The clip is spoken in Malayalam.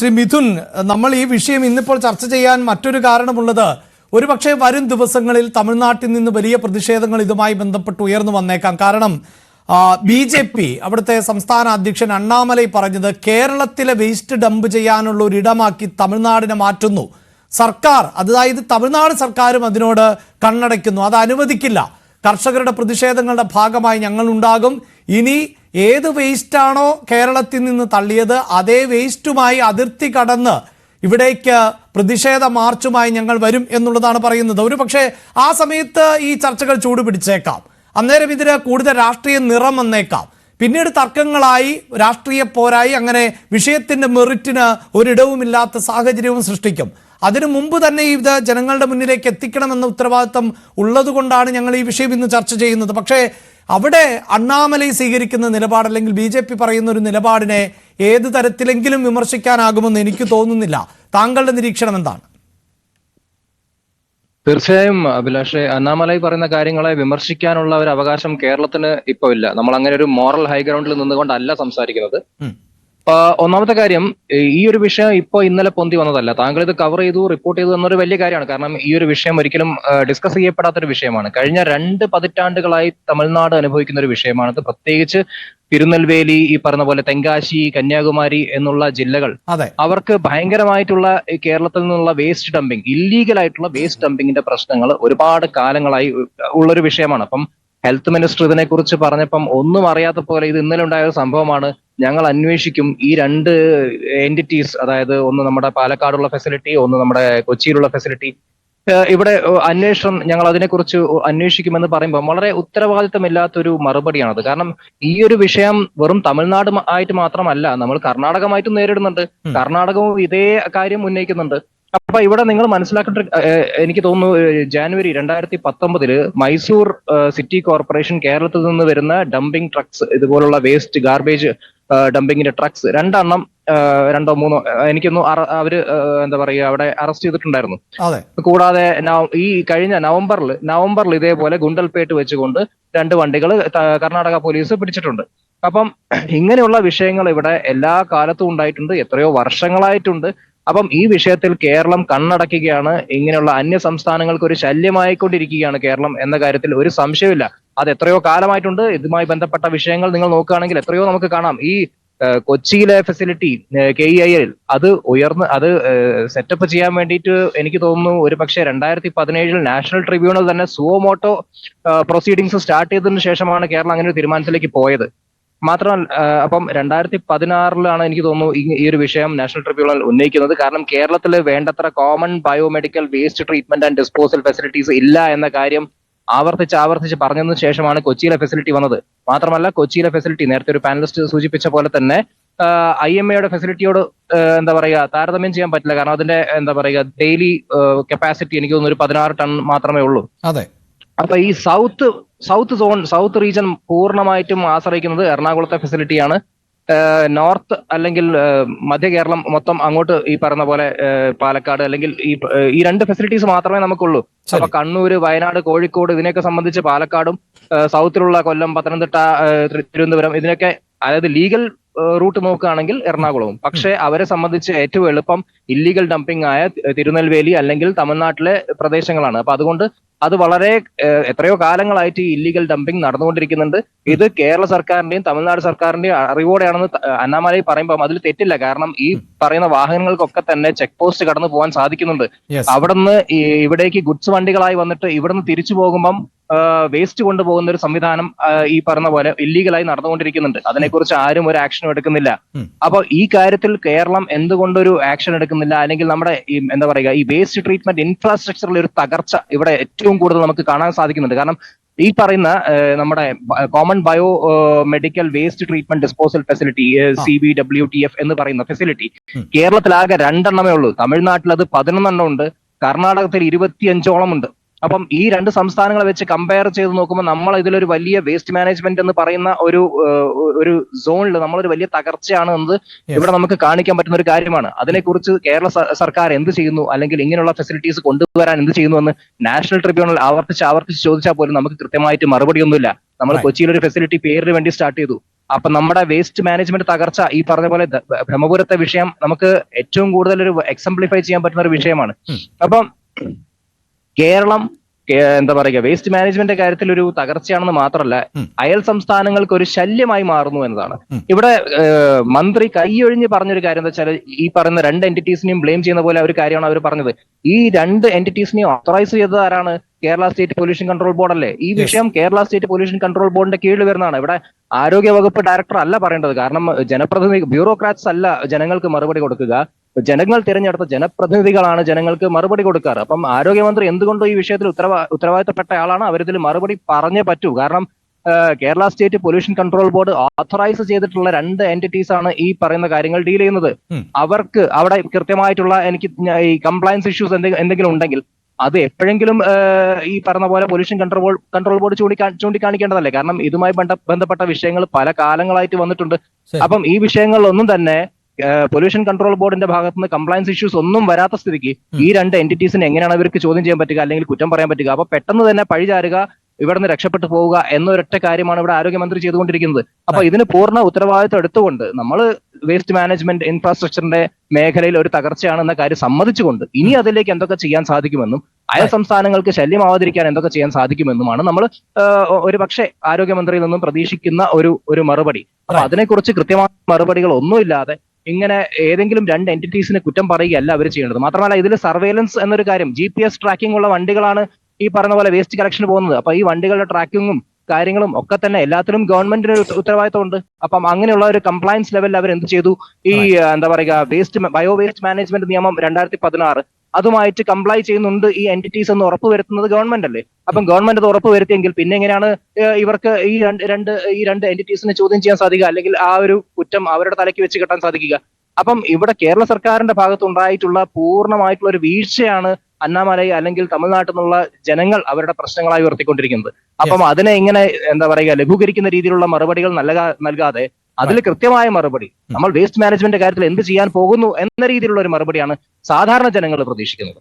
ശ്രീ മിഥുൻ, നമ്മൾ ഈ വിഷയം ഇന്നിപ്പോൾ ചർച്ച ചെയ്യാൻ മറ്റൊരു കാരണമുള്ളത് ഒരുപക്ഷെ വരും ദിവസങ്ങളിൽ തമിഴ്നാട്ടിൽ നിന്ന് വലിയ പ്രതിഷേധങ്ങൾ ഇതുമായി ബന്ധപ്പെട്ട് ഉയർന്നു വന്നേക്കാം. കാരണം BJP അവിടുത്തെ സംസ്ഥാന അധ്യക്ഷൻ അണ്ണാമലൈ പറഞ്ഞത് കേരളത്തിലെ വേസ്റ്റ് ഡംപ് ചെയ്യാനുള്ള ഒരു ഇടമാക്കി തമിഴ്നാടിനെ മാറ്റുന്നു സർക്കാർ. അതായത് തമിഴ്നാട് സർക്കാരും അതിനോട് കണ്ണടയ്ക്കുന്നു, അത് അനുവദിക്കില്ല. കർഷകരുടെ പ്രതിഷേധങ്ങളുടെ ഭാഗമായി ഞങ്ങൾ ഉണ്ടാകും. ഇനി ഏത് വേസ്റ്റാണോ കേരളത്തിൽ നിന്ന് തള്ളിയത് അതേ വേസ്റ്റുമായി അതിർത്തി കടന്ന് ഇവിടേക്ക് പ്രതിഷേധ മാർച്ചുമായി ഞങ്ങൾ വരും എന്നുള്ളതാണ് പറയുന്നത്. ഒരു പക്ഷേ ആ സമയത്ത് ഈ ചർച്ചകൾ ചൂടുപിടിച്ചേക്കാം. അന്നേരം ഇതിന് കൂടുതൽ രാഷ്ട്രീയ നിറം വന്നേക്കാം. പിന്നീട് തർക്കങ്ങളായി, രാഷ്ട്രീയ പോരായി, അങ്ങനെ വിഷയത്തിന്റെ മെറിറ്റിന് ഒരിടവുമില്ലാത്ത സാഹചര്യവും സൃഷ്ടിക്കും. അതിനു മുമ്പ് തന്നെ ഇത് ജനങ്ങളുടെ മുന്നിലേക്ക് എത്തിക്കണമെന്ന ഉത്തരവാദിത്തം ഉള്ളതുകൊണ്ടാണ് ഞങ്ങൾ ഈ വിഷയം ഇന്ന് ചർച്ച ചെയ്യുന്നത്. പക്ഷേ അവിടെ അണ്ണാമലൈ സ്വീകരിക്കുന്ന നിലപാട്, അല്ലെങ്കിൽ BJP പറയുന്ന ഒരു നിലപാടിനെ ഏത് തരത്തിലെങ്കിലും വിമർശിക്കാനാകുമെന്ന് എനിക്ക് തോന്നുന്നില്ല. താങ്കളുടെ നിരീക്ഷണം എന്താണ്? തീർച്ചയായും അഭിലാഷ്, അണ്ണാമലൈ പറയുന്ന കാര്യങ്ങളെ വിമർശിക്കാനുള്ള ഒരു അവകാശം കേരളത്തിന് ഇപ്പൊ ഇല്ല. നമ്മൾ അങ്ങനെ ഒരു മോറൽ ഹൈഗ്രൗണ്ടിൽ നിന്നുകൊണ്ടല്ല സംസാരിക്കുന്നത്. ഒന്നാമത്തെ കാര്യം, ഈ ഒരു വിഷയം ഇന്നലെ പൊന്തി വന്നതല്ല. താങ്കൾ ഇത് കവർ ചെയ്തു, റിപ്പോർട്ട് ചെയ്തു എന്നൊരു വലിയ കാര്യമാണ്. കാരണം ഈ ഒരു വിഷയം ഒരിക്കലും ഡിസ്കസ് ചെയ്യപ്പെടാത്തൊരു വിഷയമാണ്. കഴിഞ്ഞ 2 പതിറ്റാണ്ടുകളായി തമിഴ്നാട് അനുഭവിക്കുന്ന ഒരു വിഷയമാണത്. പ്രത്യേകിച്ച് തിരുനെൽവേലി, ഈ പറഞ്ഞ പോലെ തെങ്കാശി, കന്യാകുമാരി എന്നുള്ള ജില്ലകൾ, അവർക്ക് ഭയങ്കരമായിട്ടുള്ള കേരളത്തിൽ നിന്നുള്ള വേസ്റ്റ് ഡംപിങ്, ഇല്ലീഗൽ ആയിട്ടുള്ള വേസ്റ്റ് ഡംപിങ്ങിന്റെ പ്രശ്നങ്ങൾ ഒരുപാട് കാലങ്ങളായി ഉള്ളൊരു വിഷയമാണ്. അപ്പം ഹെൽത്ത് മിനിസ്റ്റർ ഇതിനെക്കുറിച്ച് പറഞ്ഞപ്പം ഒന്നും അറിയാത്ത പോലെ ഇത് ഇന്നലെ ഉണ്ടായ ഒരു സംഭവമാണ്, ഞങ്ങൾ അന്വേഷിക്കും, ഈ 2 എൻറ്റിറ്റീസ്, അതായത് ഒന്ന് നമ്മുടെ പാലക്കാടുള്ള ഫെസിലിറ്റി, ഒന്ന് നമ്മുടെ കൊച്ചിയിലുള്ള ഫെസിലിറ്റി, ഇവിടെ അന്വേഷണം, ഞങ്ങൾ അതിനെക്കുറിച്ച് അന്വേഷിക്കുമെന്ന് പറയുമ്പോൾ വളരെ ഉത്തരവാദിത്തമില്ലാത്തൊരു മറുപടിയാണത്. കാരണം ഈ ഒരു വിഷയം വെറും തമിഴ്നാട് ആയിട്ട് മാത്രമല്ല, നമ്മൾ കർണാടകമായിട്ടും നേരിടുന്നുണ്ട്. കർണാടകവും ഇതേ കാര്യം ഉന്നയിക്കുന്നുണ്ട്. അപ്പൊ ഇവിടെ നിങ്ങൾ മനസ്സിലാക്കേണ്ട, എനിക്ക് തോന്നുന്നു ജാനുവരി 2019 മൈസൂർ സിറ്റി കോർപ്പറേഷൻ കേരളത്തിൽ നിന്ന് വരുന്ന ഡംപിംഗ് ട്രക്സ്, ഇതുപോലുള്ള വേസ്റ്റ് ഗാർബേജ് ഡംപിങ്ങിന്റെ ട്രക്സ് 2 എണ്ണം, 2 3 എനിക്കൊന്നും അവര് എന്താ പറയുക അവിടെ അറസ്റ്റ് ചെയ്തിട്ടുണ്ടായിരുന്നു. കൂടാതെ ഈ കഴിഞ്ഞ നവംബറിൽ ഇതേപോലെ ഗുണ്ടൽപേട്ട് വെച്ചുകൊണ്ട് 2 വണ്ടികൾ കർണാടക പോലീസ് പിടിച്ചിട്ടുണ്ട്. അപ്പം ഇങ്ങനെയുള്ള വിഷയങ്ങൾ ഇവിടെ എല്ലാ കാലത്തും ഉണ്ടായിട്ടുണ്ട്, എത്രയോ വർഷങ്ങളായിട്ടുണ്ട്. അപ്പം ഈ വിഷയത്തിൽ കേരളം കണ്ണടക്കുകയാണ്. ഇങ്ങനെയുള്ള അന്യ സംസ്ഥാനങ്ങൾക്ക് ഒരു ശല്യമായിക്കൊണ്ടിരിക്കുകയാണ് കേരളം എന്ന കാര്യത്തിൽ ഒരു സംശയമില്ല. അത് എത്രയോ കാലമായിട്ടുണ്ട്. ഇതുമായി ബന്ധപ്പെട്ട വിഷയങ്ങൾ നിങ്ങൾ നോക്കുകയാണെങ്കിൽ എത്രയോ നമുക്ക് കാണാം. ഈ കൊച്ചിയിലെ ഫെസിലിറ്റി KEIL അത് സെറ്റപ്പ് ചെയ്യാൻ വേണ്ടിയിട്ട് എനിക്ക് തോന്നുന്നു ഒരു പക്ഷേ 2017 നാഷണൽ ട്രിബ്യൂണൽ തന്നെ സുവോമോട്ടോ പ്രൊസീഡിങ്സ് സ്റ്റാർട്ട് ചെയ്തതിനു ശേഷമാണ് കേരളം അങ്ങനെ ഒരു തീരുമാനത്തിലേക്ക് പോയത്. മാത്രമല്ല, അപ്പം 2016 എനിക്ക് തോന്നുന്നു ഈ ഒരു വിഷയം നാഷണൽ ട്രിബ്യൂണൽ ഉന്നയിക്കുന്നത്. കാരണം കേരളത്തിൽ വേണ്ടത്ര common biomedical waste treatment and disposal facilities ഇല്ല എന്ന കാര്യം ആവർത്തിച്ച് പറഞ്ഞതിന് ശേഷമാണ് കൊച്ചിയിലെ ഫെസിലിറ്റി വന്നത്. മാത്രമല്ല, കൊച്ചിയിലെ ഫെസിലിറ്റി നേരത്തെ ഒരു പാനലിസ്റ്റ് സൂചിപ്പിച്ച പോലെ തന്നെ IMAയുടെ ഫെസിലിറ്റിയോട് എന്താ പറയുക താരതമ്യം ചെയ്യാൻ പറ്റില്ല. കാരണം അതിന്റെ എന്താ പറയുക ഡെയിലി കപ്പാസിറ്റി എനിക്ക് തോന്നുന്നു ഒരു 16 ടൺ മാത്രമേ ഉള്ളൂ. അപ്പൊ ഈ സൗത്ത് റീജൻ പൂർണ്ണമായിട്ടും ആശ്രയിക്കുന്നത് എറണാകുളത്തെ ഫെസിലിറ്റിയാണ്. നോർത്ത് അല്ലെങ്കിൽ മധ്യ കേരളം മൊത്തം അങ്ങോട്ട് ഈ പറഞ്ഞ പോലെ പാലക്കാട്, അല്ലെങ്കിൽ ഈ 2 ഫെസിലിറ്റീസ് മാത്രമേ നമുക്കുള്ളൂ. അപ്പൊ കണ്ണൂര്, വയനാട്, കോഴിക്കോട് ഇതിനെയൊക്കെ സംബന്ധിച്ച് പാലക്കാടും, സൗത്തിലുള്ള കൊല്ലം, പത്തനംതിട്ട, തിരുവനന്തപുരം, ഇതിനൊക്കെ അതായത് ലീഗൽ റൂട്ട് നോക്കുകയാണെങ്കിൽ എറണാകുളവും. പക്ഷെ അവരെ സംബന്ധിച്ച് ഏറ്റവും എളുപ്പം ഇല്ലീഗൽ ഡംപിംഗ് ആയ തിരുനെൽവേലി അല്ലെങ്കിൽ തമിഴ്നാട്ടിലെ പ്രദേശങ്ങളാണ്. അപ്പൊ അതുകൊണ്ട് അത് വളരെ എത്രയോ കാലങ്ങളായിട്ട് ഈ ഇല്ലീഗൽ ഡംപിംഗ് നടന്നുകൊണ്ടിരിക്കുന്നുണ്ട്. ഇത് കേരള സർക്കാരിന്റെയും തമിഴ്നാട് സർക്കാരിന്റെയും അറിവോടെയാണെന്ന് അണ്ണാമലൈ പറയുമ്പോൾ അതിൽ തെറ്റില്ല. കാരണം ഈ പറയുന്ന വാഹനങ്ങൾക്കൊക്കെ തന്നെ ചെക്ക് പോസ്റ്റ് കടന്നു പോകാൻ സാധിക്കുന്നുണ്ട്. അവിടുന്ന് ഇവിടേക്ക് ഗുഡ്സ് വണ്ടികളായി വന്നിട്ട് ഇവിടുന്ന് തിരിച്ചു പോകുമ്പം വേസ്റ്റ് കൊണ്ടുപോകുന്ന ഒരു സംവിധാനം ഈ പറഞ്ഞ പോലെ ഇല്ലീഗലായി നടന്നുകൊണ്ടിരിക്കുന്നുണ്ട്. അതിനെക്കുറിച്ച് ആരും ഒരു ആക്ഷനും എടുക്കുന്നില്ല. അപ്പൊ ഈ കാര്യത്തിൽ കേരളം എന്തുകൊണ്ടൊരു ആക്ഷൻ എടുക്കുന്നില്ല? അല്ലെങ്കിൽ നമ്മുടെ ഈ എന്താ പറയുക ഈ വേസ്റ്റ് ട്രീറ്റ്മെന്റ് ഇൻഫ്രാസ്ട്രക്ചറിൽ ഒരു തകർച്ച ഇവിടെ ഏറ്റവും കൂടുതൽ നമുക്ക് കാണാൻ സാധിക്കുന്നുണ്ട്. കാരണം ഈ പറയുന്ന നമ്മുടെ common bio medical waste treatment disposal facility CBWTF എന്ന് പറയുന്ന ഫെസിലിറ്റി കേരളത്തിലാകെ 2 എണ്ണമേ ഉള്ളൂ. തമിഴ്നാട്ടിൽ അത് 11 എണ്ണം ഉണ്ട്, കർണാടകത്തിൽ 25ഓളം ഉണ്ട്. അപ്പം ഈ 2 സംസ്ഥാനങ്ങളെ വെച്ച് കമ്പയർ ചെയ്ത് നോക്കുമ്പോൾ നമ്മൾ ഇതിലൊരു വലിയ വേസ്റ്റ് മാനേജ്മെന്റ് എന്ന് പറയുന്ന ഒരു സോണിൽ നമ്മളൊരു വലിയ തകർച്ചയാണ് എന്നത് ഇവിടെ നമുക്ക് കാണിക്കാൻ പറ്റുന്ന ഒരു കാര്യമാണ്. അതിനെക്കുറിച്ച് കേരള സർക്കാർ എന്ത് ചെയ്യുന്നു, അല്ലെങ്കിൽ ഇങ്ങനെയുള്ള ഫെസിലിറ്റീസ് കൊണ്ടുവരാൻ എന്ത് ചെയ്യുന്നു എന്ന് നാഷണൽ ട്രിബ്യൂണൽ ആവർത്തിച്ച് ചോദിച്ചാൽ പോലും നമുക്ക് കൃത്യമായിട്ട് മറുപടിയൊന്നുമില്ല. നമ്മൾ കൊച്ചിയിൽ ഒരു ഫെസിലിറ്റി പേരിന് വേണ്ടി സ്റ്റാർട്ട് ചെയ്തു, അപ്പൊ നമ്മുടെ വേസ്റ്റ് മാനേജ്മെന്റ് തകർച്ച ഈ പറഞ്ഞ പോലെ ബ്രഹ്മപുരത്തെ വിഷയം നമുക്ക് ഏറ്റവും കൂടുതൽ ഒരു എക്സംപ്ലിഫൈ ചെയ്യാൻ പറ്റുന്ന ഒരു വിഷയമാണ്. അപ്പം കേരളം എന്താ പറയുക, വേസ്റ്റ് മാനേജ്മെന്റ് കാര്യത്തിൽ ഒരു തകർച്ചയാണെന്ന് മാത്രമല്ല, അയൽ സംസ്ഥാനങ്ങൾക്ക് ഒരു ശല്യമായി മാറുന്നു എന്നതാണ്. ഇവിടെ മന്ത്രി കൈയൊഴിഞ്ഞ് പറഞ്ഞൊരു കാര്യം എന്താ വെച്ചാൽ, ഈ പറയുന്ന രണ്ട് എന്റിറ്റീസിനെയും ബ്ലെയിം ചെയ്യുന്ന പോലെ ഒരു കാര്യമാണ് അവർ പറഞ്ഞത്. ഈ രണ്ട് എന്റിറ്റീസിനെയും ഓത്തറൈസ് ചെയ്തത് ആരാണ്? Kerala state pollution control board അല്ലേ? ഈ വിഷയം കേരള സ്റ്റേറ്റ് പൊല്യൂഷൻ കൺട്രോൾ ബോർഡിന്റെ കീഴിൽ വരുന്നതാണ്. ഇവിടെ ആരോഗ്യ വകുപ്പ് ഡയറക്ടർ അല്ല പറയേണ്ടത്. കാരണം ജനപ്രതിനിധി, ബ്യൂറോക്രാറ്റ്സ് അല്ല ജനങ്ങൾക്ക് മറുപടി കൊടുക്കുക. ജനങ്ങൾ തിരഞ്ഞെടുത്ത ജനപ്രതിനിധികളാണ് ജനങ്ങൾക്ക് മറുപടി കൊടുക്കാറ്. അപ്പം ആരോഗ്യമന്ത്രി എന്തുകൊണ്ടോ ഈ വിഷയത്തിൽ ഉത്തരവാദിത്തപ്പെട്ട ആളാണ്. അവരിതിൽ മറുപടി പറഞ്ഞേ പറ്റൂ. കാരണം Kerala state pollution control board authorise ചെയ്തിട്ടുള്ള രണ്ട് എന്റിറ്റീസ് ആണ് ഈ പറയുന്ന കാര്യങ്ങൾ ഡീൽ ചെയ്യുന്നത്. അവർക്ക് അവിടെ കൃത്യമായിട്ടുള്ള ഈ കംപ്ലയൻസ് ഇഷ്യൂസ് എന്തെങ്കിലും ഉണ്ടെങ്കിൽ അത് എപ്പോഴെങ്കിലും ഈ പറഞ്ഞ പോലെ പൊല്യൂഷൻ കൺട്രോൾ ബോർഡ് ചൂണ്ടിക്കാണിക്കേണ്ടതല്ലേ? കാരണം ഇതുമായി ബന്ധപ്പെട്ട വിഷയങ്ങൾ പല കാലങ്ങളായിട്ട് വന്നിട്ടുണ്ട്. അപ്പം ഈ വിഷയങ്ങളിലൊന്നും തന്നെ പൊല്യൂഷൻ കൺട്രോൾ ബോർഡിന്റെ ഭാഗത്ത് നിന്ന് കംപ്ലയൻസ് ഇഷ്യൂസ് ഒന്നും വരാത്ത സ്ഥിതിക്ക് ഈ രണ്ട് എന്റിറ്റീസിനെ എങ്ങനെയാണ് ഇവർക്ക് ചോദ്യം ചെയ്യാൻ പറ്റുക, അല്ലെങ്കിൽ കുറ്റം പറയാൻ പറ്റുക? അപ്പൊ പെട്ടെന്ന് തന്നെ പഴിചാരുക, ഇവിടെ നിന്ന് രക്ഷപ്പെട്ടു പോവുക എന്നൊരൊറ്റ കാര്യമാണ് ഇവിടെ ആരോഗ്യമന്ത്രി ചെയ്തുകൊണ്ടിരിക്കുന്നത്. അപ്പൊ ഇതിന് പൂർണ്ണ ഉത്തരവാദിത്വം എടുത്തുകൊണ്ട് നമ്മൾ വേസ്റ്റ് മാനേജ്മെന്റ് ഇൻഫ്രാസ്ട്രക്ചറിന്റെ മേഖലയിൽ ഒരു തകർച്ചയാണെന്ന കാര്യം സമ്മതിച്ചുകൊണ്ട് ഇനി അതിലേക്ക് എന്തൊക്കെ ചെയ്യാൻ സാധിക്കുമെന്നും അയൽ സംസ്ഥാനങ്ങൾക്ക് ശല്യമാവാതിരിക്കാൻ എന്തൊക്കെ ചെയ്യാൻ സാധിക്കുമെന്നുമാണ് നമ്മൾ ഒരു പക്ഷേ ആരോഗ്യമന്ത്രിയിൽ നിന്നും പ്രതീക്ഷിക്കുന്ന ഒരു മറുപടി. അപ്പൊ അതിനെക്കുറിച്ച് കൃത്യമായ മറുപടികൾ ഒന്നുമില്ലാതെ ഇങ്ങനെ ഏതെങ്കിലും രണ്ട് എന്റിറ്റീസിന് കുറ്റം പറയുകയല്ല അവർ ചെയ്യേണ്ടത്. മാത്രമല്ല ഇതിൽ സർവേലൻസ് എന്നൊരു കാര്യം, GPS ട്രാക്കിംഗ് ഉള്ള വണ്ടികളാണ് ഈ പറഞ്ഞ പോലെ വേസ്റ്റ് കളക്ഷന് പോകുന്നത്. അപ്പൊ ഈ വണ്ടികളുടെ ട്രാക്കിങ്ങും കാര്യങ്ങളും ഒക്കെ തന്നെ എല്ലാത്തിലും ഗവൺമെന്റിന് ഉത്തരവാദിത്തം ഉണ്ട്. അപ്പം അങ്ങനെയുള്ള ഒരു കംപ്ലയൻസ് ലെവലിൽ അവർ എന്ത് ചെയ്തു? ഈ എന്താ പറയുക, ബയോ വേസ്റ്റ് മാനേജ്മെന്റ് നിയമം 2016 അതുമായിട്ട് കംപ്ലൈ ചെയ്യുന്നുണ്ട് ഈ എന്റിറ്റീസ് എന്ന് ഉറപ്പുവരുത്തുന്നത് ഗവൺമെന്റ് അല്ലേ? അപ്പം ഗവൺമെന്റ് അത് ഉറപ്പുവരുത്തിയെങ്കിൽ പിന്നെ എങ്ങനെയാണ് ഇവർക്ക് ഈ രണ്ട് എന്റിറ്റീസിനെ ചോദ്യം ചെയ്യാൻ സാധിക്കുക, അല്ലെങ്കിൽ ആ ഒരു കുറ്റം അവരുടെ തലയ്ക്ക് വെച്ച് കെട്ടാൻ സാധിക്കുക? അപ്പം ഇവിടെ കേരള സർക്കാരിന്റെ ഭാഗത്തുണ്ടായിട്ടുള്ള പൂർണ്ണമായിട്ടുള്ള ഒരു വീഴ്ചയാണ് അണ്ണാമലൈ അല്ലെങ്കിൽ തമിഴ്നാട്ടിൽ നിന്നുള്ള ജനങ്ങൾ അവരുടെ പ്രശ്നങ്ങളായി ഉയർത്തിക്കൊണ്ടിരിക്കുന്നത്. അപ്പം അതിനെ ഇങ്ങനെ എന്താ പറയുക, ലഘൂകരിക്കുന്ന രീതിയിലുള്ള മറുപടികൾ നൽകാതെ അതിൽ കൃത്യമായ മറുപടി, നമ്മൾ വേസ്റ്റ് മാനേജ്മെന്റ് കാര്യത്തിൽ എന്ത് ചെയ്യാൻ പോകുന്നു എന്ന രീതിയിലുള്ള ഒരു മറുപടിയാണ് സാധാരണ ജനങ്ങൾ പ്രതീക്ഷിക്കുന്നത്.